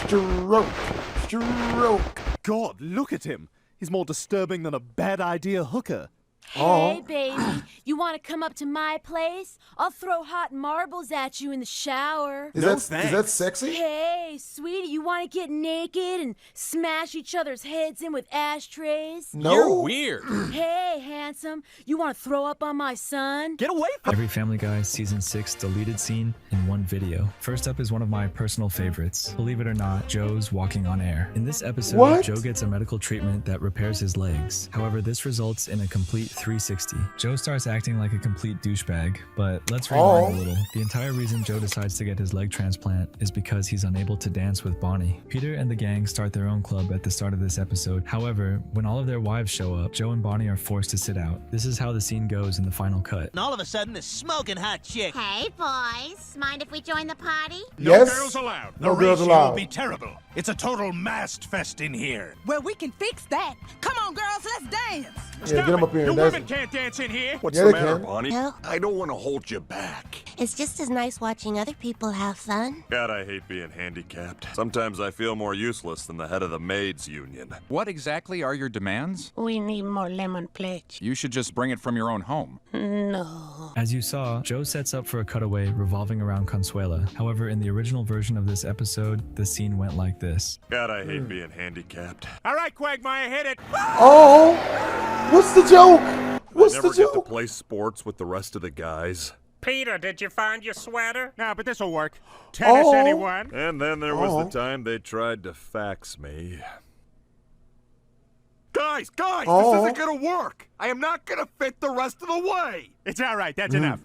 Stroke. God, look at him. He's more disturbing than a bad idea hooker. Hey, baby, you want to come up to my place? I'll throw hot marbles at you in the shower. Is that sexy? Hey, sweetie, you want to get naked and smash each other's heads in with ashtrays? No. You're weird. Hey, handsome, you want to throw up on my son? Get away from Every Family Guy Season 6 deleted scene in one video. First up is one of my personal favorites. Believe it or not, Joe's walking on air. In this episode, What? Joe gets a medical treatment that repairs his legs. However, this results in a complete 360. Joe starts acting like a complete douchebag, but let's rewind a little. The entire reason Joe decides to get his leg transplant is because he's unable to dance with Bonnie. Peter and the gang start their own club at the start of this episode. However, when all of their wives show up, Joe and Bonnie are forced to sit out. This is how the scene goes in the final cut. And all of a sudden, this smoking hot chick. Hey, boys. Mind if we join the party? Yes. No girls allowed. No The girls ratio allowed. will be terrible. It's a total mast fest in here. Well, we can fix that. Come on, girls, let's dance. Yeah, get him up here. You And dance. women can't dance in here. What's Yeah, the they matter, can. Bonnie? No. I don't want to hold you back. It's just as nice watching other people have fun. God, I hate being handicapped. Sometimes I feel more useless than the head of the maids union. What exactly are your demands? We need more lemon pledge. You should just bring it from your own home. No. As you saw, Joe sets up for a cutaway revolving around Consuela. However, in the original version of this episode, the scene went like this. God, I hate being handicapped. All right, Quagmire, hit it. Oh, what's the joke? What's I never the get to joke? play sports with the rest of the guys. Peter, did you find your sweater? No, but this'll work. Tennis, anyone? And then there was the time they tried to fax me. Guys, this isn't gonna work. I am not gonna fit the rest of the way. It's all right. That's enough.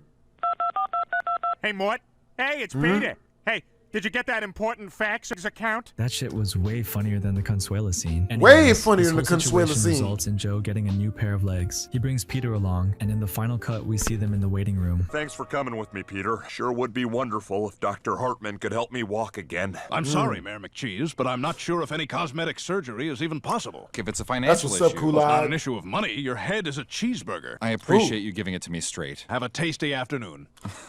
Hey, Mort. Hey, it's Peter. Hey, did you get that important fax account? That shit was way funnier than the Consuela scene. Way funnier this than the whole Consuela situation scene. results in Joe getting a new pair of legs. He brings Peter along, and in the final cut, we see them in the waiting room. Thanks for coming with me, Peter. Sure would be wonderful if Dr. Hartman could help me walk again. I'm sorry, Mayor McCheese, but I'm not sure if any cosmetic surgery is even possible. If it's a That's financial what's up, issue, Kool Well, it's not an Aid. issue of money. Your head is a cheeseburger. I appreciate you giving it to me straight. Have a tasty afternoon.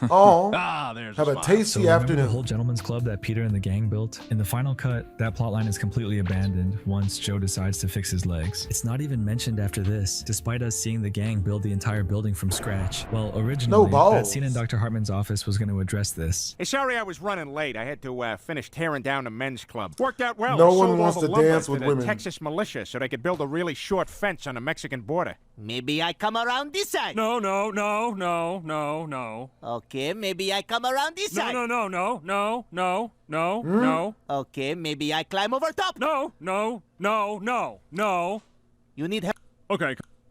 Oh, Ah, there's have a a smile. So tasty remember the afternoon. whole gentleman's club that Peter and the gang built? In the final cut, that plotline is completely abandoned once Joe decides to fix his legs. It's not even mentioned after this, despite us seeing the gang build the entire building from scratch. Well, originally, that balls. scene in Dr. Hartman's office was going to address this. Hey, sorry I was running late. I had to finish tearing down the men's club. Worked out well. No I one sold all wants the to lumber dance with the women. Texas militia so they could build a really short fence on the Mexican border. Maybe I come around this side. No. Okay, maybe I come around this side. No. Okay, maybe I climb over top. No. You need help.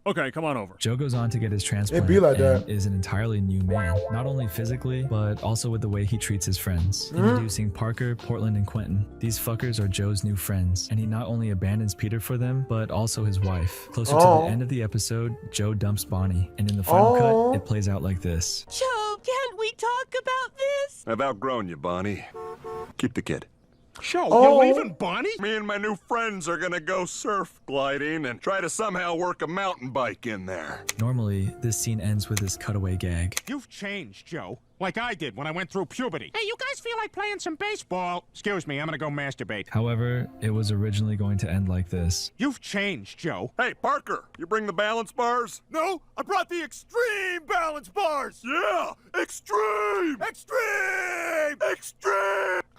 Okay, come on over. Joe goes on to get his transplant be like and that. is an entirely new man, not only physically, but also with the way he treats his friends. Introducing Parker, Portland, and Quentin. These fuckers are Joe's new friends, and he not only abandons Peter for them, but also his wife. Closer to the end of the episode, Joe dumps Bonnie, and in the final cut, it plays out like this. Joe, can't we talk about this? I've outgrown you, Bonnie. Keep the kid. Show, Oh. you're leaving Bonnie? Me and my new friends are gonna go surf gliding and try to somehow work a mountain bike in there. Normally, this scene ends with this cutaway gag. You've changed, Joe. Like I did when I went through puberty. Hey, you guys feel like playing some baseball? Excuse me, I'm gonna go masturbate. However, it was originally going to end like this. You've changed, Joe. Hey, Parker, you bring the balance bars? No, I brought the extreme balance bars. Yeah, extreme!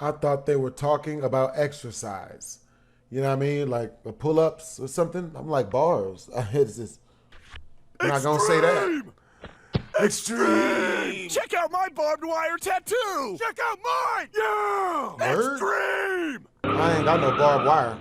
I thought they were talking about exercise. You know what I mean? Like the pull-ups or something. I'm like, bars. It's just, I'm not gonna say that. Extreme. Check out my barbed wire tattoo! Check out mine! Yeah! Word? Extreme! I ain't got no barbed wire.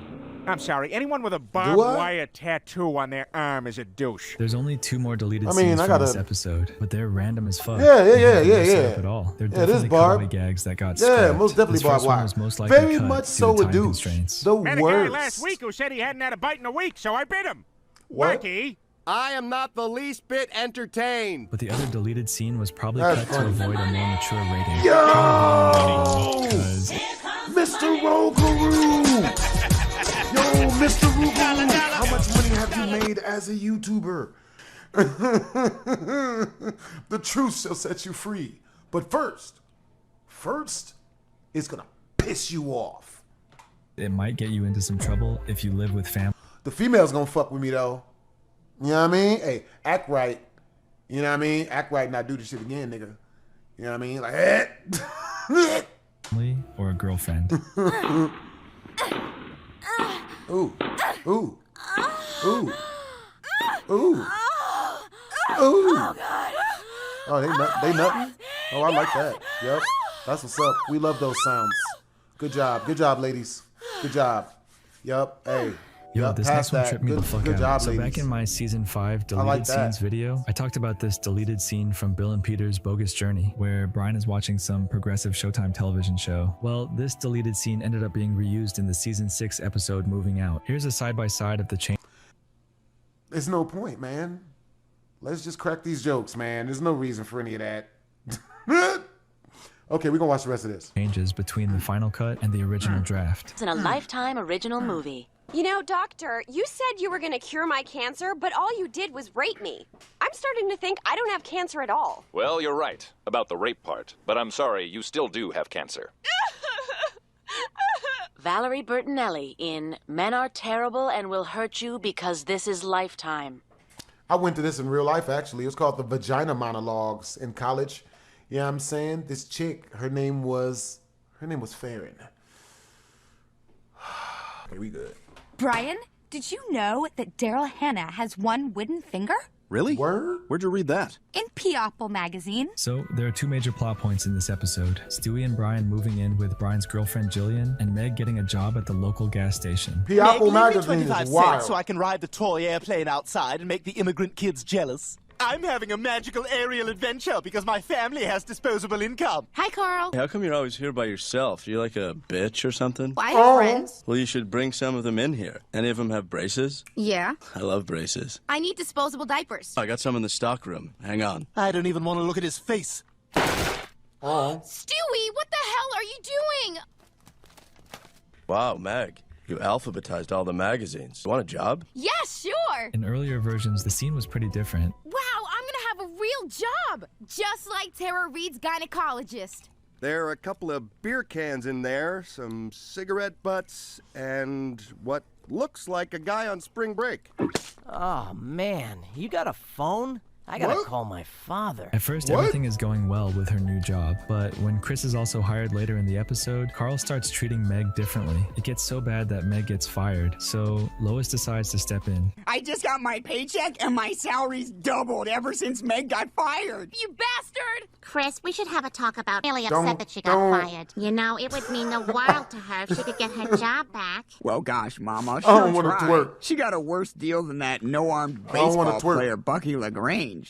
I'm sorry, anyone with a barbed Do I? wire tattoo on their arm is a douche. There's only 2 more deleted I mean, scenes I from this gotta- episode, but they're random as fuck. Yeah, They have no yeah. setup At all. They're Yeah, this definitely barb. cutaway gags that got Yeah, scrapped. most definitely This barbed first one wire. was most likely Very cut much due so to a time douche. constraints. The Met a guy worst. last week who said he hadn't had a bite in a week, so I bit him. What? Wacky. I am not the least bit entertained. But the other deleted scene was probably That's cut funny. to avoid a more mature rating. Yo! 'Cause Mr. Rougarou! Yo, Mr. Rougarou! How much money have you made as a YouTuber? The truth shall set you free. But first, it's gonna piss you off. it might get you into some trouble if you live with family. The female's gonna fuck with me though. You know what I mean? Hey, act right. You know what I mean? Act right, not do the shit again, nigga. You know what I mean? Like, Or a girlfriend. Ooh. Ooh. Ooh. Ooh. Ooh. Oh, God. Oh, they nutting? Oh, I like that. Yep. That's what's up. We love those sounds. Good job. Good job, ladies. Good job. Yep. Hey. Yo, yep, this next one tripped me the fuck out. Job, so ladies. back in my season 5 deleted scenes video, I talked about this deleted scene from Bill and Peter's Bogus Journey, where Brian is watching some progressive Showtime television show. Well, this deleted scene ended up being reused in the season 6 episode Moving Out. Here's a side-by-side of the change. There's no point, man. Let's just crack these jokes, man. There's no reason for any of that. Okay, we're gonna watch the rest of this. Changes between the final cut and the original draft. It's in a Lifetime original movie. You know, doctor, you said you were going to cure my cancer, but all you did was rape me. I'm starting to think I don't have cancer at all. Well, you're right about the rape part, but I'm sorry, you still do have cancer. Valerie Bertinelli in Men Are Terrible and Will Hurt You Because This Is Lifetime. I went to this in real life, actually. It was called the Vagina Monologues in college. You know what I'm saying? This chick, her name was Farron. Okay, we good. Brian, did you know that Daryl Hannah has one wooden finger? Really? Word? Where'd you read that? In P-Apple magazine. So, there are 2 major plot points in this episode. Stewie and Brian moving in with Brian's girlfriend Jillian, and Meg getting a job at the local gas station. P-Apple magazine is 25 wild. cents so I can ride the toy airplane outside and make the immigrant kids jealous. I'm having a magical aerial adventure because my family has disposable income. Hi, Carl. How come you're always here by yourself? You like a bitch or something? I have friends. Well, you should bring some of them in here. Any of them have braces? Yeah. I love braces. I need disposable diapers. I got some in the stock room. Hang on. I don't even want to look at his face. Oh. Stewie, what the hell are you doing? Wow, Meg. You alphabetized all the magazines. You want a job? Yeah, sure. In earlier versions, the scene was pretty different. Wow, I'm gonna have a real job! Just like Tara Reid's gynecologist. There are a couple of beer cans in there, some cigarette butts, and what looks like a guy on spring break. Oh, man. You got a phone? I gotta call my father. At first, everything is going well with her new job, but when Chris is also hired later in the episode, Carl starts treating Meg differently. It gets so bad that Meg gets fired, so Lois decides to step in. I just got my paycheck and my salary's doubled ever since Meg got fired. You bastard! Chris, we should have a talk about really upset that she got fired. You know, it would mean the world to her if she could get her job back. Well, gosh, Mama, I don't she'll wanna try. twerk. She got a worse deal than that no-armed I don't wanna baseball twerk. player, Bucky LaGrange.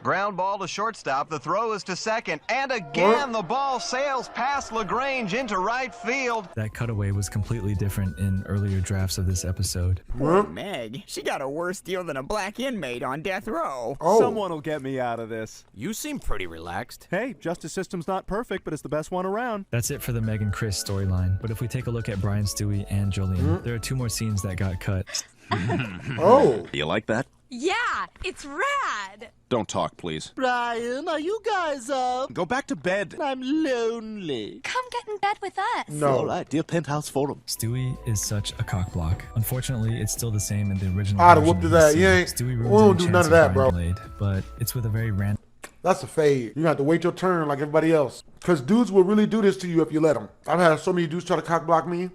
Ground ball to shortstop. The throw is to second. And again, the ball sails past LaGrange into right field. That cutaway was completely different in earlier drafts of this episode. Poor Meg. She got a worse deal than a black inmate on death row. Someone will get me out of this. You seem pretty relaxed. Hey, justice system's not perfect, but it's the best one around. That's it for the Meg and Chris storyline. But if we take a look at Brian, Stewie, and Jolene, there are 2 more scenes that got cut. Oh. You like that? Yeah, it's rad. Don't talk, please. Brian, are you guys up? Go back to bed. I'm lonely. Come get in bed with us. No. All right, dear Penthouse Forum. Stewie is such a cockblock. Unfortunately, it's still the same in the original I'd have version whooped of his the ass. scene. You ain't- Stewie we ruins don't any do chance none of that, Brian bro. delayed, but it's with a very random... That's a fade. You have to wait your turn like everybody else. Because dudes will really do this to you if you let them. I've had so many dudes try to cock block me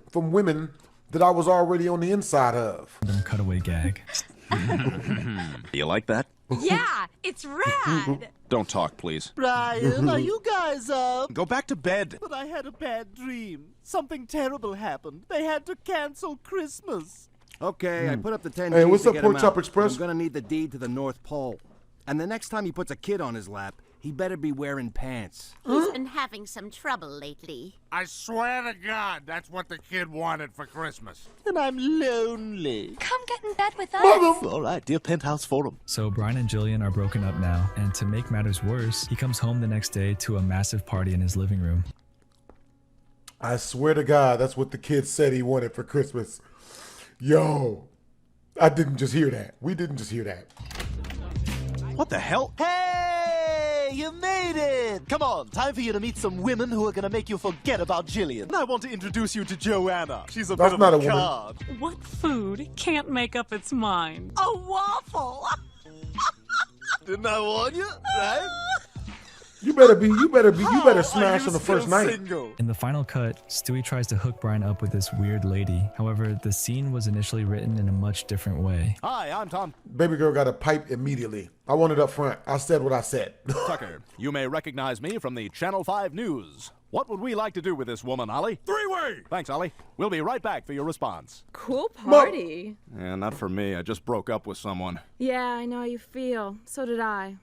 from women that I was already on the inside of. Cutaway gag. You like that? Yeah, it's rad. Don't talk, please. Brian, are you guys up? Go back to bed. But I had a bad dream. Something terrible happened. They had to cancel Christmas. Okay, I put up the 10 Hey, G's what's to up, get him Pork Chop out. Express? I'm gonna need the deed to the North Pole. And the next time he puts a kid on his lap, he better be wearing pants. He's been having some trouble lately. I swear to God, that's what the kid wanted for Christmas. And I'm lonely. Come get in bed with us. All right, dear Penthouse Forum. So Brian and Jillian are broken up now, and to make matters worse, he comes home the next day to a massive party in his living room. I swear to God, that's what the kid said he wanted for Christmas. Yo, I didn't just hear that. We didn't just hear that. What the hell? Hey! Hey, you made it! Come on, time for you to meet some women who are gonna make you forget about Jillian. I want to introduce you to Joanna. She's a That's bit not of a a woman. card. What food can't make up its mind? A waffle! Didn't I warn you? Right? You better smash on the first night. Single? In the final cut, Stewie tries to hook Brian up with this weird lady. However, the scene was initially written in a much different way. Hi, I'm Tom. Baby girl got a pipe immediately. I want it up front. I said what I said. Tucker, you may recognize me from the Channel 5 News. What would we like to do with this woman, Ollie? Three-way! Thanks, Ollie. We'll be right back for your response. Cool party. Yeah, not for me. I just broke up with someone. Yeah, I know how you feel. So did I.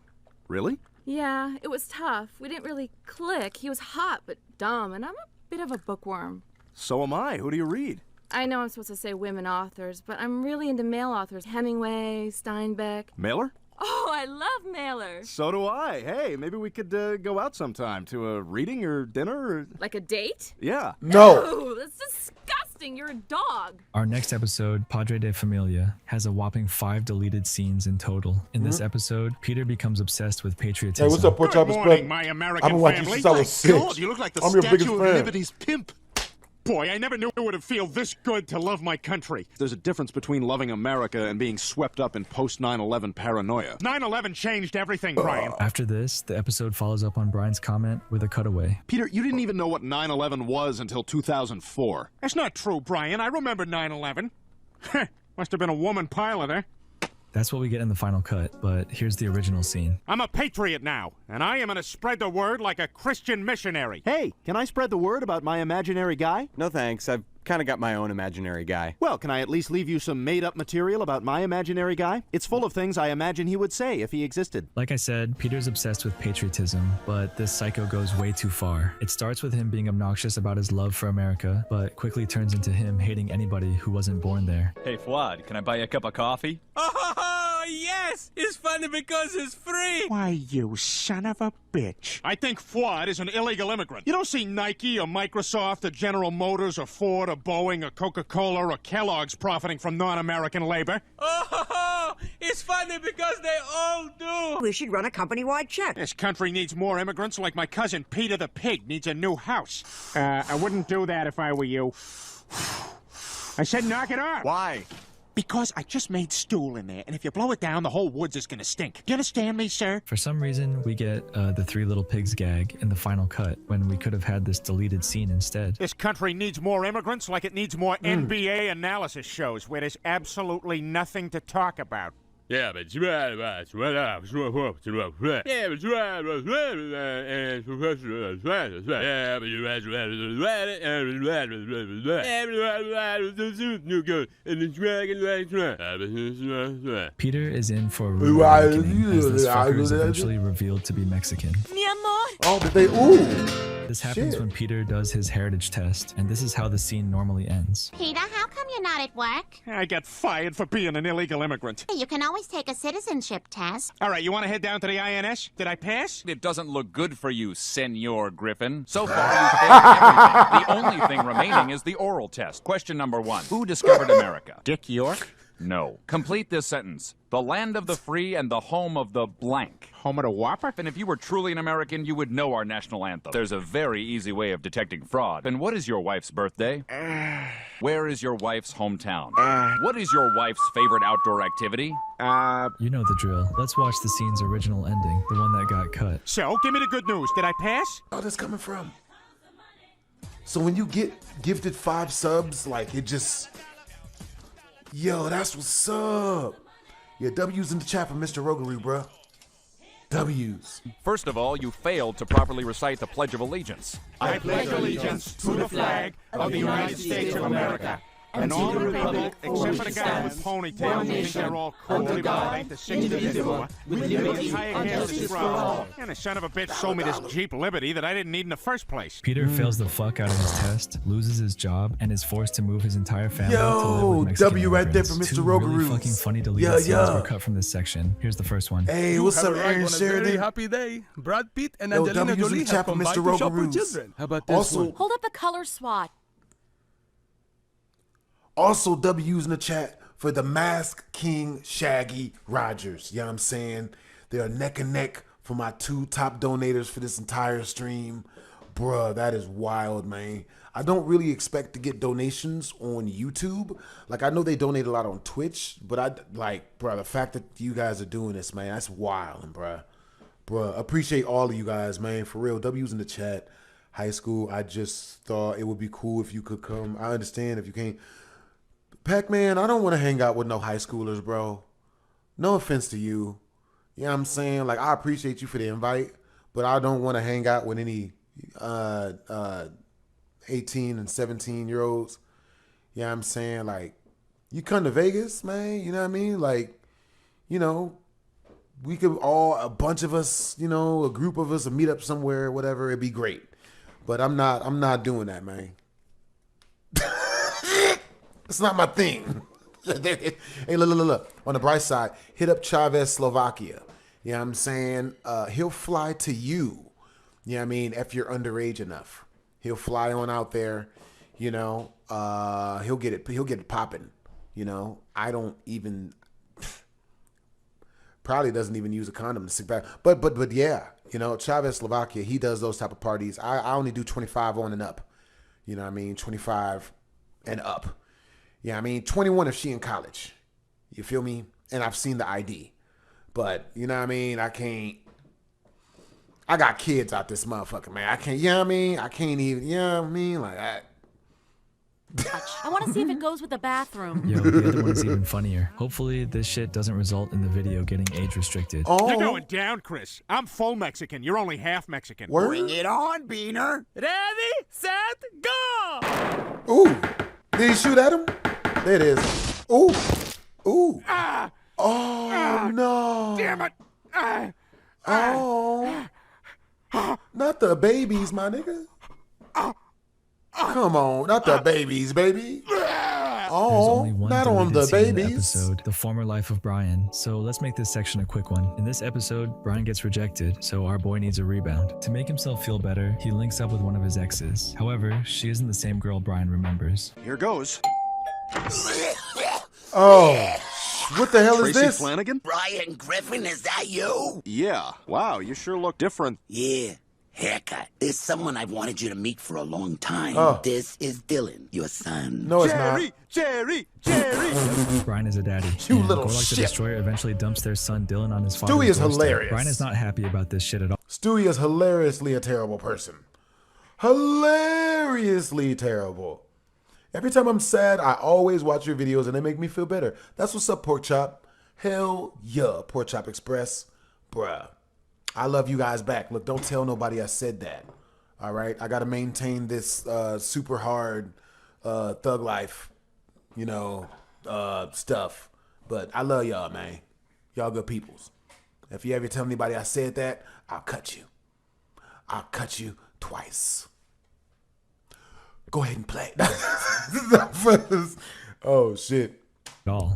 Really? Yeah, it was tough. We didn't really click. He was hot but dumb, and I'm a bit of a bookworm. So am I. Who do you read? I know I'm supposed to say women authors, but I'm really into male authors. Hemingway, Steinbeck. Mailer? Oh, I love Mailer. So do I. Hey, maybe we could go out sometime to a reading or dinner or... Like a date? Yeah. No. Ew, that's disgusting. You're a dog. Our next episode, Padre de Familia, has a whopping 5 deleted scenes in total. In this episode, Peter becomes obsessed with patriotism. Hey, what's up, Pork Chop? Good morning, my American I've been watching family. since I was 6. God, you look like the I'm your biggest statue of fan. Liberty's pimp. Boy, I never knew it would feel this good to love my country. There's a difference between loving America and being swept up in post-9/11 paranoia. 9/11 changed everything, Brian. After this, the episode follows up on Brian's comment with a cutaway. Peter, you didn't even know what 9/11 was until 2004. That's not true, Brian. I remember 9/11. Must have been a woman pilot, eh? That's what we get in the final cut, but here's the original scene. I'm a patriot now, and I am going to spread the word like a Christian missionary. Hey, can I spread the word about my imaginary guy? No thanks, I've kind of got my own imaginary guy. Well, can I at least leave you some made-up material about my imaginary guy? It's full of things I imagine he would say if he existed. Like I said, Peter's obsessed with patriotism, but this psycho goes way too far. It starts with him being obnoxious about his love for America, but quickly turns into him hating anybody who wasn't born there. Hey, Fuad, can I buy you a cup of coffee? Oh, yes! It's funny because it's free! Why, you son of a bitch. I think Fuad is an illegal immigrant. You don't see Nike or Microsoft or General Motors or Ford or Boeing or Coca-Cola or Kellogg's profiting from non-American labor. Oh, it's funny because they all do! We should run a company-wide check. This country needs more immigrants like my cousin Peter the Pig needs a new house. I wouldn't do that if I were you. I said knock it off. Why? Because I just made stool in there, and if you blow it down, the whole woods is gonna stink. Do you understand me, sir? For some reason, we get the 3 little pigs gag in the final cut when we could have had this deleted scene instead. This country needs more immigrants like it needs more NBA analysis shows where there's absolutely nothing to talk about. Yeah, but Peter is in for a rude awakening as this fucker is eventually revealed to be Mexican. Mi amor. Oh, but they, ooh. This happens when Peter does his heritage test, and this is how the scene normally ends. Peter, how come you're not at work? I got fired for being an illegal immigrant. You can always take a citizenship test. All right, you want to head down to the INS? Did I pass? It doesn't look good for you, Senor Griffin. So far, you've failed everything. The only thing remaining is the oral test. Question number 1. Who discovered America? Dick York? No. Complete this sentence. The land of the free and the home of the blank. Home of the Whopper? And if you were truly an American, you would know our national anthem. There's a very easy way of detecting fraud. And what is your wife's birthday? Where is your wife's hometown? What is your wife's favorite outdoor activity? You know the drill. Let's watch the scene's original ending, the one that got cut. So, give me the good news. Did I pass? Oh, that's coming from. So when you get gifted 5 subs, like it just, yo, that's what's up. Yeah, W's in the chat for Mr. Rogery, bro. W's. First of all, you failed to properly recite the Pledge of Allegiance. I pledge allegiance to the flag of the United States of America and all the republic except for the guy with ponytails who think they're all cool about ain't the 60s anymore. With liberty and justice for all. And the son of a bitch sold me this Jeep Liberty that I didn't need in the first place. Peter fails the fuck out of his test, loses his job, and is forced to move his entire family to live with Mexican W right there for immigrants. Mr. 2 Rogeroos. really fucking funny deleted scenes were cut from this section. Here's the first one. Hey, what's up, Aaron Sheridan? Happy day. Brad Pitt and Yo, Angelina W's in Jolie the chat have for combined Mr. to shop for Rogeroos. children. How about this Also, one? Hold up the color swat. Also, W's in the chat for the Mask King Shaggy Rogers. You know what I'm saying? They are neck and neck for my 2 top donators for this entire stream. Bruh, that is wild, man. I don't really expect to get donations on YouTube. Like, I know they donate a lot on Twitch, but bruh, the fact that you guys are doing this, man, that's wild, bruh. Bruh, appreciate all of you guys, man. For real, W's in the chat. High school, I just thought it would be cool if you could come. I understand if you can't. Pac-Man, I don't want to hang out with no high schoolers, bro. No offense to you. You know what I'm saying? Like, I appreciate you for the invite, but I don't want to hang out with any 18 and 17-year-olds. You know what I'm saying? Like, you come to Vegas, man, you know what I mean? Like, you know, we could all, a bunch of us, you know, a group of us, meet up somewhere, whatever, it'd be great. But I'm not doing that, man. It's not my thing. Hey, look. On the bright side, hit up Chavez, Slovakia. You know what I'm saying? He'll fly to you. You know what I mean? If you're underage enough. He'll fly on out there, you know. He'll get it popping. You know, I don't even probably doesn't even use a condom to stick back. But yeah, you know, Chavez, Slovakia, he does those type of parties. I only do 25 on and up. You know what I mean? 25 and up. Yeah, I mean, 21 if she in college. You feel me? And I've seen the ID. But, you know what I mean? I got kids out this motherfucker, man. I can't, you know what I mean? I can't even, you know what I mean? Like, I want to see if it goes with the bathroom. Yo, the other one's even funnier. Hopefully, this shit doesn't result in the video getting age restricted. Oh. You're going down, Chris. I'm full Mexican. You're only half Mexican. Word? Bring it on, Beaner. Ready, set, go! Ooh. Did he shoot at him? There it is. Ooh. Ooh. Oh, no. Damn it. Oh. Not the babies, my nigga. Come on. Not the babies, baby. Oh, not on the babies. Episode, The Former Life of Brian. So let's make this section a quick one. In this episode, Brian gets rejected, so our boy needs a rebound. To make himself feel better, he links up with one of his exes. However, she isn't the same girl Brian remembers. Here goes. Oh, what the hell is Tracy this? Flanagan? Brian Griffin, is that you? Yeah. Wow, you sure look different. Yeah. Haircut. There's someone I've wanted you to meet for a long time. Oh. This is Dylan, your son. No, it's not. Jerry! Brian is a daddy. You and little Gorlok shit. the Destroyer eventually dumps their son Dylan on his father's Stewie is doorstep. hilarious. Brian is not happy about this shit at all. Stewie is hilariously a terrible person. Hilariously terrible. Every time I'm sad, I always watch your videos and they make me feel better. That's what's up, Pork Chop. Hell yeah, Pork Chop Express. Bruh. I love you guys back. Look, don't tell nobody I said that. All right? I got to maintain this super hard thug life, you know, stuff. But I love y'all, man. Y'all good peoples. If you ever tell anybody I said that, I'll cut you. I'll cut you twice. Go ahead and play. Oh, shit.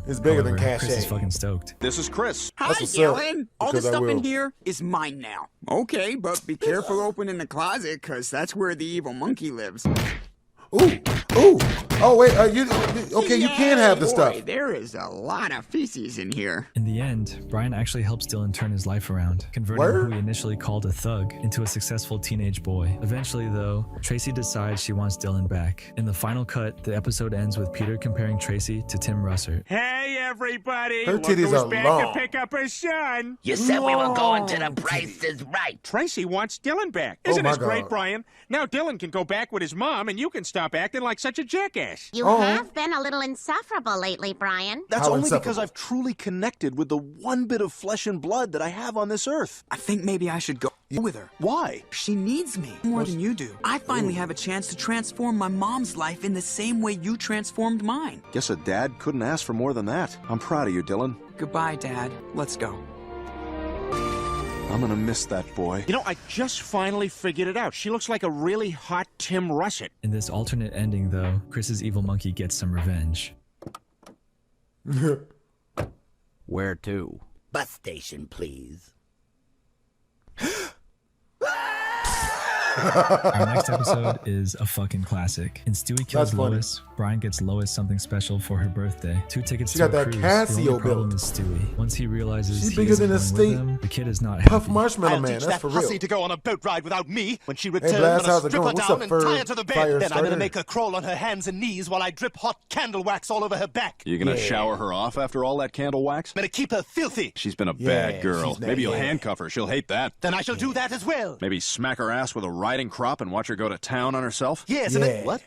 It's bigger than Cash Chris is fucking stoked. This is Chris. Hi, That's what's up, Dylan. All the because I stuff in will. here is mine now. Okay, but be careful opening the closet, because that's where the evil monkey lives. Ooh. Oh, wait. You can have the Boy, stuff. there is a lot of feces in here. In the end, Brian actually helps Dylan turn his life around, converting who he initially called a thug into a successful teenage boy. Eventually, though, Tracy decides she wants Dylan back. In the final cut, the episode ends with Peter comparing Tracy to Tim Russert. Hey, everybody. Her Look titties who's are back long. to pick up her son. You said we were going to the Price is Right. Tracy wants Dylan back. Oh, Isn't my this great, God. Brian? Now Dylan can go back with his mom, and you can stop acting like such a jackass. You have been a little insufferable lately, Brian. That's How only insufferable? because I've truly connected with the one bit of flesh and blood that I have on this earth. I think maybe I should go with her. Why? She needs me more than you do. I finally have a chance to transform my mom's life in the same way you transformed mine. Guess a dad couldn't ask for more than that. I'm proud of you, Dylan. Goodbye, Dad. Let's go. I'm gonna miss that boy. You know, I just finally figured it out. She looks like a really hot Tim Russert. In this alternate ending, though, Chris's evil monkey gets some revenge. Where to? Bus station, please. Our next episode is a fucking classic. In Stewie Kills Lois, Brian gets Lois something special for her birthday. 2 tickets She to got a that cruise. Casio The only problem built. is Stewie. Once he realizes She's he bigger isn't than a going with state them, the kid is not Puff happy. Marshmallow I'll Man. teach That's that for hussy real. to go on a boat ride without me. When she Hey, returns, Blast, I'm gonna how's it strip going? her What's down up, and Fur tie her to the bed. Fire Then I'm Starter? gonna make her crawl on her hands and knees while I drip hot candle wax all over her back. You gonna shower her off after all that candle wax? I'm gonna keep her filthy. She's been a bad girl. she's not- Maybe you'll yeah. handcuff her. She'll hate that. Then I shall do that as well. Maybe smack her ass with a riding crop and watch her go to town on herself? Yes, and then what?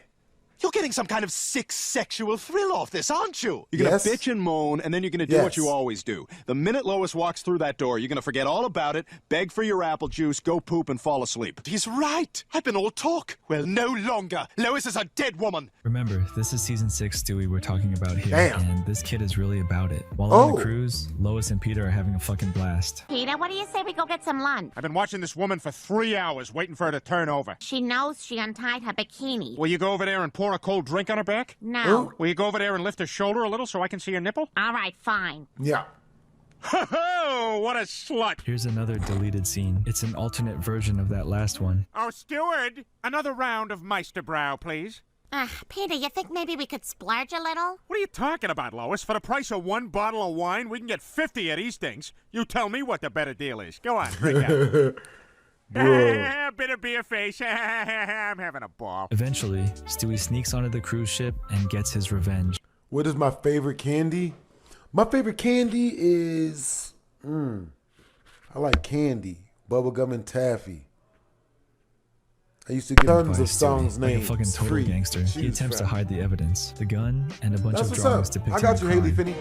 You're getting some kind of sick sexual thrill off this, aren't you? You're gonna Yes. bitch and moan, and then you're gonna do what you always do. The minute Lois walks through that door, you're gonna forget all about it, beg for your apple juice, go poop, and fall asleep. He's right. I've been all talk. Well, no longer. Lois is a dead woman. Remember, this is season 6 Stewie we're talking about here, Damn. and this kid is really about it. While on the cruise, Lois and Peter are having a fucking blast. Peter, what do you say we go get some lunch? I've been watching this woman for 3 hours, waiting for her to turn over. She knows she untied her bikini. Will you go over there and pour a cold drink on her back? No. Will you go over there and lift her shoulder a little so I can see her nipple? All right, fine. Yeah. Ho-ho! What a slut! Here's another deleted scene. It's an alternate version of that last one. Oh, steward, another round of Meisterbrow, please. Peter, you think maybe we could splurge a little? What are you talking about, Lois? For the price of 1 bottle of wine, we can get 50 of these things. You tell me what the better deal is. Go on, drink out. Bit of beer face. I'm having a ball. Eventually, Stewie sneaks onto the cruise ship and gets his revenge. What is my favorite candy? My favorite candy is, I like candy, bubblegum and taffy. I used to get tons of songs like named. a fucking total free. gangster. He Choose attempts from. to hide the evidence, the gun, and a bunch That's of what's drawings up. depicting I got you, the Haley crime. Finney.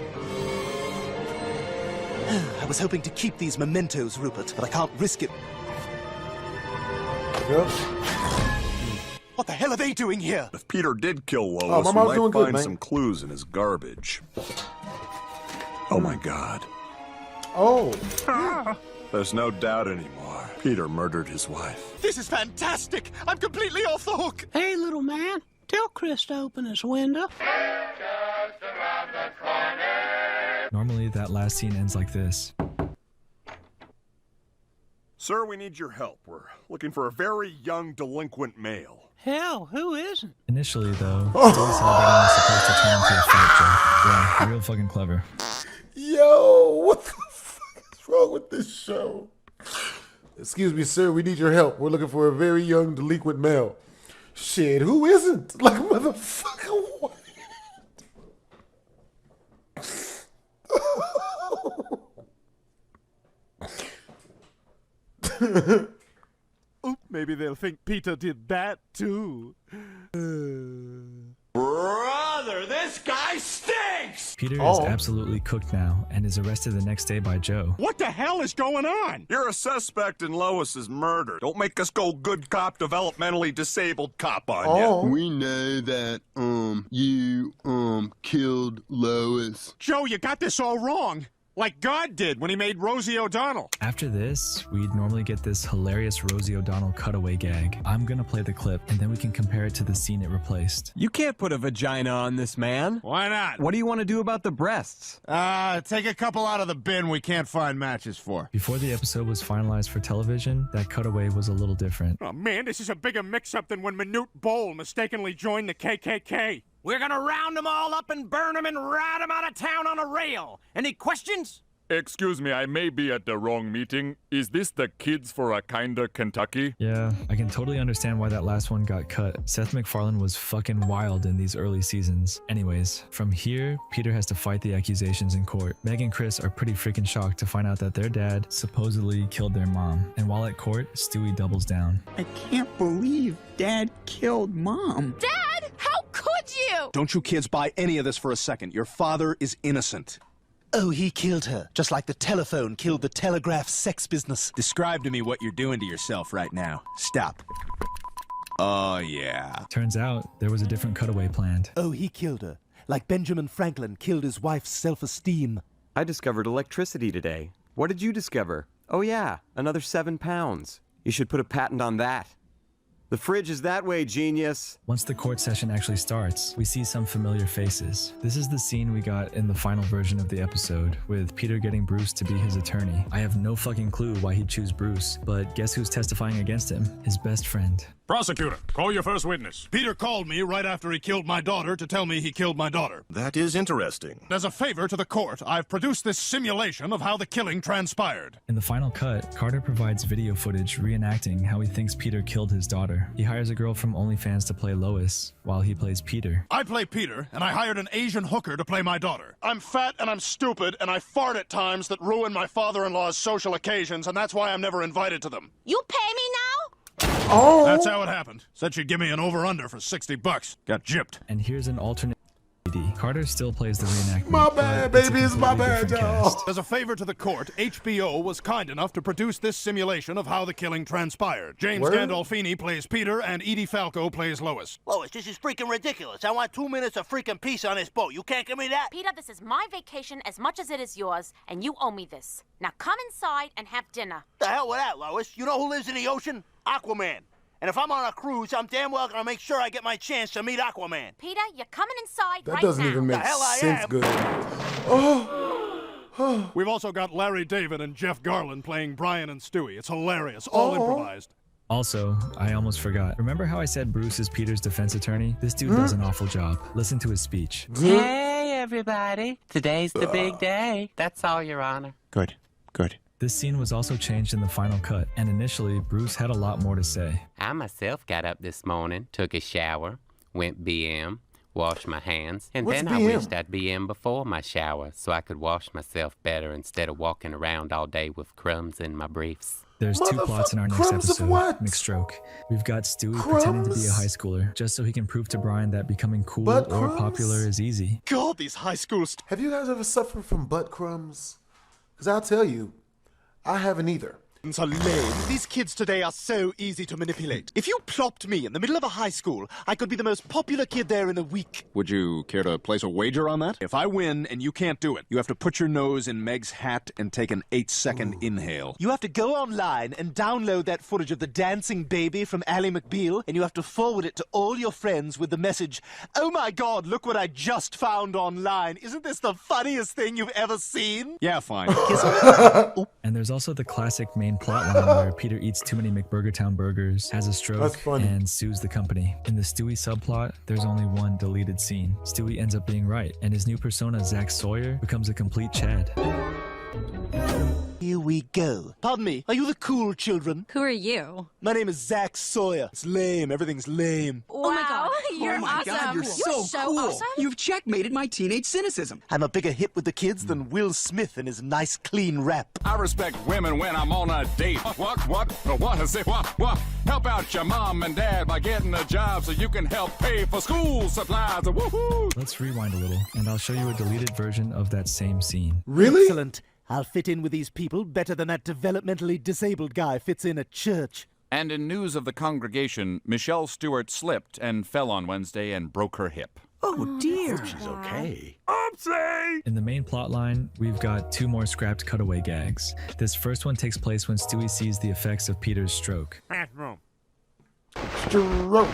I was hoping to keep these mementos, Rupert, but I can't risk it. Yep. What the hell are they doing here? If Peter did kill Lois, Oh, my we mom's might doing good, find man. some clues in his garbage. Oh my God. Oh. There's no doubt anymore. Peter murdered his wife. This is fantastic. I'm completely off the hook. Hey, little man, tell Chris to open his window. Normally, that last scene ends like this. Sir, we need your help. We're looking for a very young delinquent male. Hell, who isn't? Initially, though, Stewie celebrating was supposed to turn into a fight joke. Yeah, real fucking clever. Yo, what the fuck is wrong with this show? Excuse me, sir, we need your help. We're looking for a very young delinquent male. Shit, who isn't? Like, motherfucker, what? Oop, maybe they'll think Peter did that, too. Brother, this guy stinks! Peter is absolutely cooked now and is arrested the next day by Joe. What the hell is going on? You're a suspect in Lois's murder. Don't make us go good cop, developmentally disabled cop on you. We know that, you, killed Lois. Joe, you got this all wrong. Like God did when he made Rosie O'Donnell. After this, we'd normally get this hilarious Rosie O'Donnell cutaway gag. I'm gonna play the clip, and then we can compare it to the scene it replaced. You can't put a vagina on this man. Why not? What do you want to do about the breasts? Take a couple out of the bin we can't find matches for. Before the episode was finalized for television, that cutaway was a little different. Oh man, this is a bigger mix-up than when Manute Bowl mistakenly joined the KKK. We're gonna round them all up and burn them and ride them out of town on a rail. Any questions? Excuse me, I may be at the wrong meeting. Is this the Kids for a Kinda Kentucky? Yeah, I can totally understand why that last one got cut. Seth MacFarlane was fucking wild in these early seasons. Anyways, from here, Peter has to fight the accusations in court. Meg and Chris are pretty freaking shocked to find out that their dad supposedly killed their mom. And while at court, Stewie doubles down. I can't believe Dad killed Mom. Dad, how could you? Don't you kids buy any of this for a second. Your father is innocent. Oh, he killed her, just like the telephone killed the telegraph sex business. Describe to me what you're doing to yourself right now. Stop. Oh, yeah. Turns out, there was a different cutaway planned. Oh, he killed her, like Benjamin Franklin killed his wife's self-esteem. I discovered electricity today. What did you discover? Oh yeah, another 7 pounds. You should put a patent on that. The fridge is that way, genius. Once the court session actually starts, we see some familiar faces. This is the scene we got in the final version of the episode, with Peter getting Bruce to be his attorney. I have no fucking clue why he'd choose Bruce, but guess who's testifying against him? His best friend. Prosecutor, call your first witness. Peter called me right after he killed my daughter to tell me he killed my daughter. That is interesting. As a favor to the court, I've produced this simulation of how the killing transpired. In the final cut, Carter provides video footage reenacting how he thinks Peter killed his daughter. He hires a girl from OnlyFans to play Lois, while he plays Peter. I play Peter, and I hired an Asian hooker to play my daughter. I'm fat and I'm stupid, and I fart at times that ruin my father-in-law's social occasions, and that's why I'm never invited to them. You pay me now? Oh! That's how it happened. Said she'd give me an over-under for $60. Got gypped. And here's an alternate DVD. Carter still plays the reenactment. My bad, baby, it's my bad, y'all. As a favor to the court, HBO was kind enough to produce this simulation of how the killing transpired. James Gandolfini plays Peter, and Edie Falco plays Lois. Lois, this is freaking ridiculous. I want 2 minutes of freaking peace on this boat. You can't give me that? Peter, this is my vacation as much as it is yours, and you owe me this. Now come inside and have dinner. The hell with that, Lois. You know who lives in the ocean? Aquaman. And if I'm on a cruise, I'm damn well gonna make sure I get my chance to meet Aquaman. Peter, you're coming inside That right doesn't now. even make sense good. Oh. We've also got Larry David and Jeff Garland playing Brian and Stewie. It's hilarious, all improvised. Also, I almost forgot. Remember how I said Bruce is Peter's defense attorney? This dude does an awful job. Listen to his speech. Hey, everybody. Today's the big day. That's all, Your Honor. Good, good. This scene was also changed in the final cut, and initially, Bruce had a lot more to say. I myself got up this morning, took a shower, went BM, washed my hands, and What's then BM? I wished I'd BM before my shower so I could wash myself better instead of walking around all day with crumbs in my briefs. There's two plots in our next episode, McStroke. We've got Stewie pretending to be a high schooler, just so he can prove to Brian that becoming cool or popular is easy. God, these high schools. Have you guys ever suffered from butt crumbs? Because I'll tell you, I haven't either. Are lame. These kids today are so easy to manipulate. If you plopped me in the middle of a high school, I could be the most popular kid there in a week. Would you care to place a wager on that? If I win and you can't do it, you have to put your nose in Meg's hat and take an 8-second inhale. You have to go online and download that footage of the dancing baby from Ally McBeal, and you have to forward it to all your friends with the message, "Oh my God, look what I just found online. Isn't this the funniest thing you've ever seen?" Yeah, fine. And there's also the classic main plotline where Peter eats too many McBurgertown burgers, has a stroke, and sues the company. In the Stewie subplot, there's only one deleted scene. Stewie ends up being right, and his new persona, Zach Sawyer, becomes a complete Chad. Here we go. Pardon me, are you the cool children? Who are you? My name is Zach Sawyer. It's lame. Everything's lame. Oh my God, Oh my God, you're so cool. awesome. You've checkmated my teenage cynicism. I'm a bigger hit with the kids than Will Smith and his nice clean rap. I respect women when I'm on a date. What? Say what? Help out your mom and dad by getting a job so you can help pay for school supplies. Woohoo! Let's rewind a little, and I'll show you a deleted version of that same scene. Really? Excellent. I'll fit in with these people better than that developmentally disabled guy fits in at church. And in news of the congregation, Michelle Stewart slipped and fell on Wednesday and broke her hip. Oh dear. She's okay. Oopsie! In the main plotline, we've got two more scrapped cutaway gags. This first one takes place when Stewie sees the effects of Peter's stroke. Bathroom. Stroke.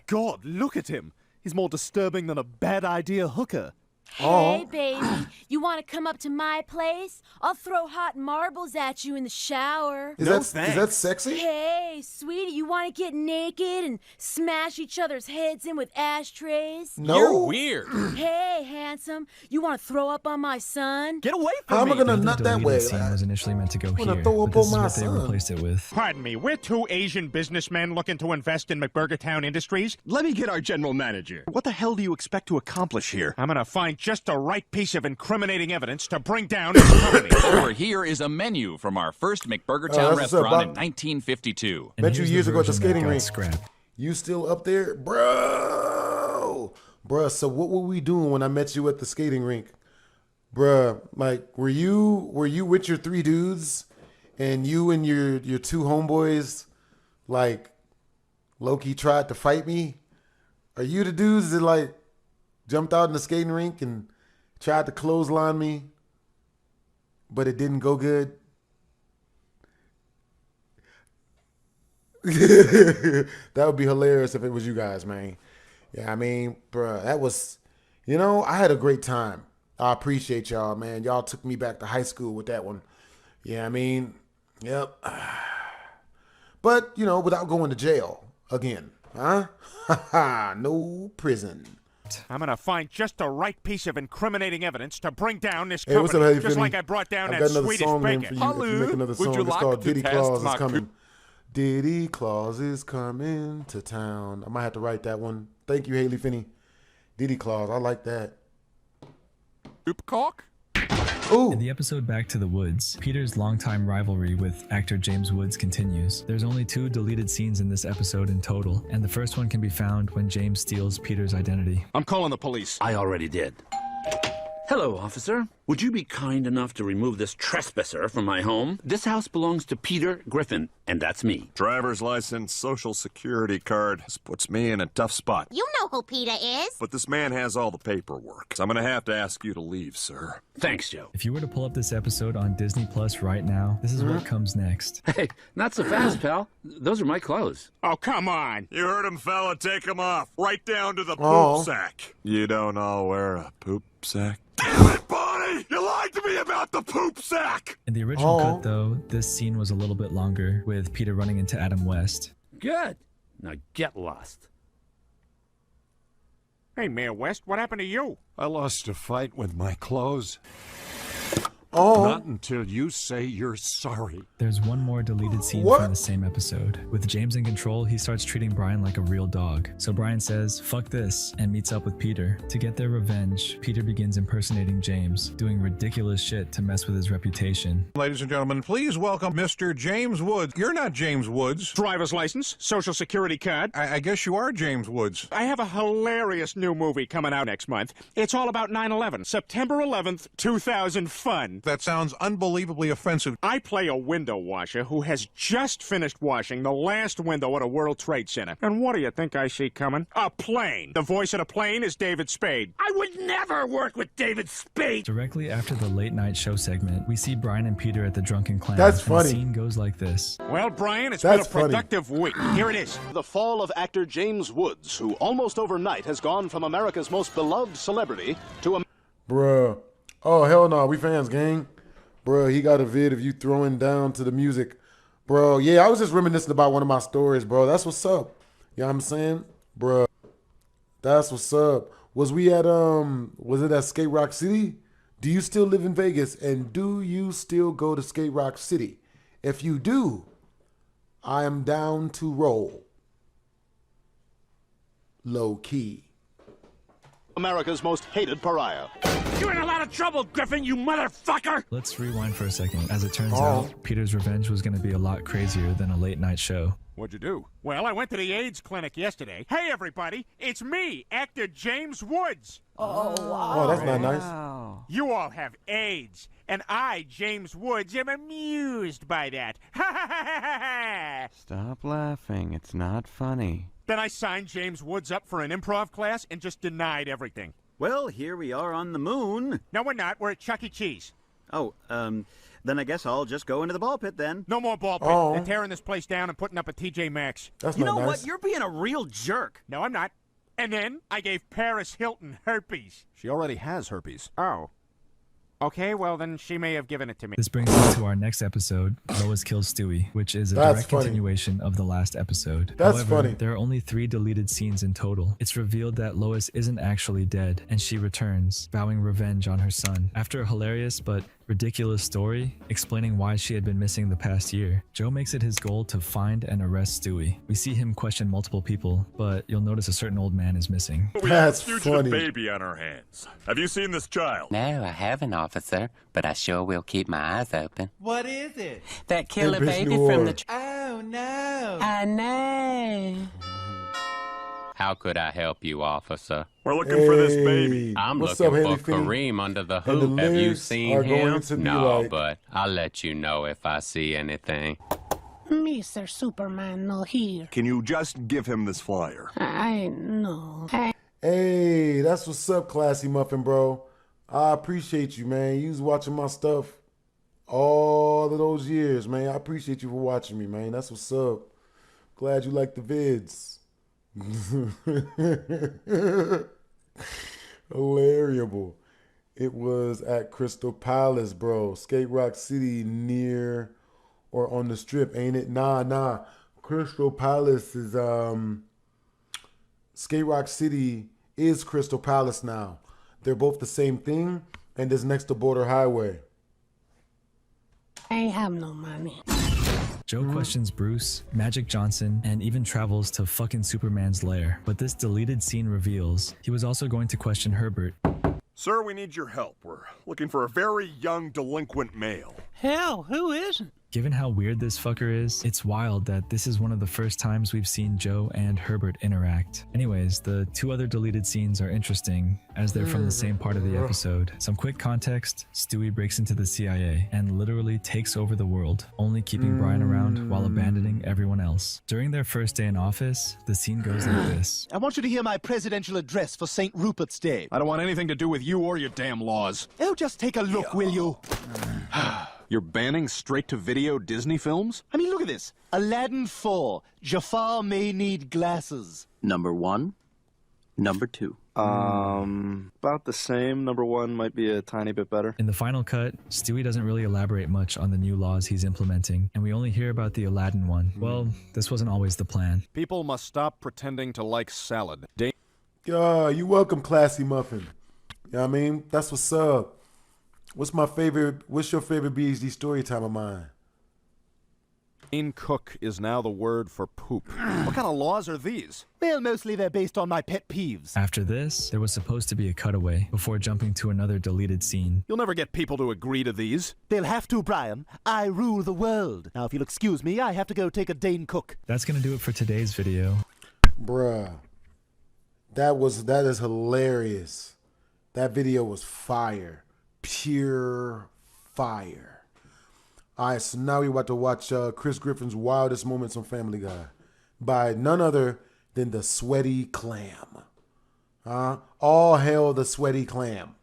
God, look at him. He's more disturbing than a bad idea hooker. Hey, baby, you want to come up to my place? I'll throw hot marbles at you in the shower. Is that sexy? Hey, sweetie, you want to get naked and smash each other's heads in with ashtrays? No. You're weird. Hey, handsome, you want to throw up on my son? Get away How am I gonna The nut that deleted way? scene was initially meant to go gonna here, throw but up this is on my what they son. replaced it with. Pardon me, we're two Asian businessmen looking to invest in McBurgertown Industries. Let me get our general manager. What the hell do you expect to accomplish here? I'm gonna find just the right piece of incriminating evidence to bring down his company. Over here is a menu from our first McBurgertown that's what's restaurant up, in Bob. 1952. And Met you here's years ago at the version that skating got rink. scrapped. You still up there? Bruh, so what were we doing when I met you at the skating rink? Bruh, like, were you with your three dudes and you and your two homeboys, like, Loki tried to fight me? Are you the dudes that, like, jumped out in the skating rink and tried to clothesline me, but it didn't go good? That would be hilarious if it was you guys, man. Yeah, I mean, bruh, that was, I had a great time. I appreciate y'all, man. Y'all took me back to high school with that one. Yeah, I mean, yep. But, without going to jail again, huh? No prison. I'm gonna find just the right piece of incriminating evidence to bring down this Hey, what's up, company, Haley just Finney? like I brought down I've that got another Swedish song named bacon. for you. If you make another song, it's called Diddy Claw is coming. Diddy Claw is coming to town. I might have to write that one. Thank you, Haley Finney. Diddy Claw, I like that. Oopcock? In the episode Back to the Woods, Peter's longtime rivalry with actor James Woods continues. There's only 2 deleted scenes in this episode in total, and the first one can be found when James steals Peter's identity. I'm calling the police. I already did. Hello, officer. Would you be kind enough to remove this trespasser from my home? This house belongs to Peter Griffin, and that's me. Driver's license, social security card. This puts me in a tough spot. You know who Peter is. But this man has all the paperwork, so I'm gonna have to ask you to leave, sir. Thanks, Joe. If you were to pull up this episode on Disney Plus right now, this is what comes next. Hey, not so fast, pal. Those are my clothes. Oh, come on. You heard him, fella. Take him off. Right down to the Oh. poop sack. You don't all wear a poop sack? Damn it, Bonnie! You lied to me about the poop sack! In the original cut, though, this scene was a little bit longer, with Peter running into Adam West. Good. Now get lost. Hey, Mayor West, what happened to you? I lost a fight with my clothes. Oh. Not until you say you're sorry. There's one more deleted scene from the same episode. With James in control, he starts treating Brian like a real dog. So Brian says, "Fuck this," and meets up with Peter. To get their revenge, Peter begins impersonating James, doing ridiculous shit to mess with his reputation. Ladies and gentlemen, please welcome Mr. James Woods. You're not James Woods. Driver's license, social security card. I guess you are James Woods. I have a hilarious new movie coming out next month. It's all about 9/11. September 11th, 2000 fun. That sounds unbelievably offensive. I play a window washer who has just finished washing the last window at a World Trade Center. And what do you think I see coming? A plane. The voice of the plane is David Spade. I would never work with David Spade. Directly after the late night show segment, we see Brian and Peter at the Drunken Clown. That's and funny. The scene goes like this. Well, Brian, it's That's been a productive week. Here it is. The fall of actor James Woods, who almost overnight has gone from America's most beloved celebrity to a... Bruh. Oh, hell no. We fans, gang. Bruh, he got a vid of you throwing down to the music. Bro, yeah, I was just reminiscing about one of my stories, bro. That's what's up. You know what I'm saying? Bruh. That's what's up. Was we at, was it at Skate Rock City? Do you still live in Vegas? And do you still go to Skate Rock City? If you do, I am down to roll. Low key. America's most hated pariah. You're in a lot of trouble, Griffin, you motherfucker! Let's rewind for a second. As it turns out, Peter's revenge was going to be a lot crazier than a late night show. What'd you do? Well, I went to the AIDS clinic yesterday. Hey, everybody, it's me, actor James Woods. Oh, that's not nice. You all have AIDS, and I, James Woods, am amused by that. Ha ha ha ha ha! Stop laughing. It's not funny. Then I signed James Woods up for an improv class and just denied everything. Well, here we are on the moon. No, we're not. We're at Chuck E. Cheese. Oh, then I guess I'll just go into the ball pit then. No more ball pit. Oh. They're tearing this place down and putting up a TJ Maxx. That's You not know nice. what? You're being a real jerk. No, I'm not. And then I gave Paris Hilton herpes. She already has herpes. Oh. Okay, well, then she may have given it to me. This brings us to our next episode, Lois Kills Stewie, which is a That's direct funny. continuation of the last episode. That's However, funny. there are only 3 deleted scenes in total. It's revealed that Lois isn't actually dead, and she returns, vowing revenge on her son. After a hilarious but ridiculous story explaining why she had been missing the past year, Joe makes it his goal to find and arrest Stewie. We see him question multiple people, but you'll notice a certain old man is missing. We have a fugitive baby on our hands. Have you seen this child? No, I haven't, officer, but I sure will keep my eyes open. What is it? That killer Hey, baby Noir. from the... Oh, no. I know. How could I help you, officer? We're looking for this baby. I'm What's looking up, Haley for Finney? Kareem under the And the hoop. Have you lyrics seen are going him? to be No, like- but I'll let you know if I see anything. Mr. Superman not here. Can you just give him this flyer? I know. Hey, that's what's up, Classy Muffin, bro. I appreciate you, man. You was watching my stuff all of those years, man. I appreciate you for watching me, man. That's what's up. Glad you like the vids. Hilarious. It was at Crystal Palace, bro. Skate Rock City near or on the strip, ain't it? Nah. Crystal Palace is Skate Rock City is Crystal Palace now. They're both the same thing, and it's next to Border Highway. I have no money. Joe questions Bruce, Magic Johnson, and even travels to fucking Superman's lair. But this deleted scene reveals he was also going to question Herbert. Sir, we need your help. We're looking for a very young delinquent male. Hell, who isn't? Given how weird this fucker is, it's wild that this is one of the first times we've seen Joe and Herbert interact. Anyways, the two other deleted scenes are interesting, as they're from the same part of the episode. Some quick context: Stewie breaks into the CIA and literally takes over the world, only keeping Brian around while abandoning everyone else. During their first day in office, the scene goes like this. I want you to hear my presidential address for St. Rupert's Day. I don't want anything to do with you or your damn laws. Oh, just take a look, will you? You're banning straight-to-video Disney films? I mean, look at this. Aladdin 4. Jafar may need glasses. Number 1. Number 2. About the same. Number 1 might be a tiny bit better. In the final cut, Stewie doesn't really elaborate much on the new laws he's implementing, and we only hear about the Aladdin one. Well, this wasn't always the plan. People must stop pretending to like salad. You welcome, Classy Muffin. You know what I mean? That's what's up. What's your favorite BHD story time of mine? Dane Cook is now the word for poop. What kind of laws are these? Well, mostly they're based on my pet peeves. After this, there was supposed to be a cutaway before jumping to another deleted scene. You'll never get people to agree to these. They'll have to, Brian. I rule the world. Now, if you'll excuse me, I have to go take a Dane Cook. That's gonna do it for today's video. Bruh. That is hilarious. That video was fire. Pure fire. All right, so now we're about to watch Chris Griffin's wildest moments on Family Guy by none other than the Sweaty Clam. All hail the Sweaty Clam.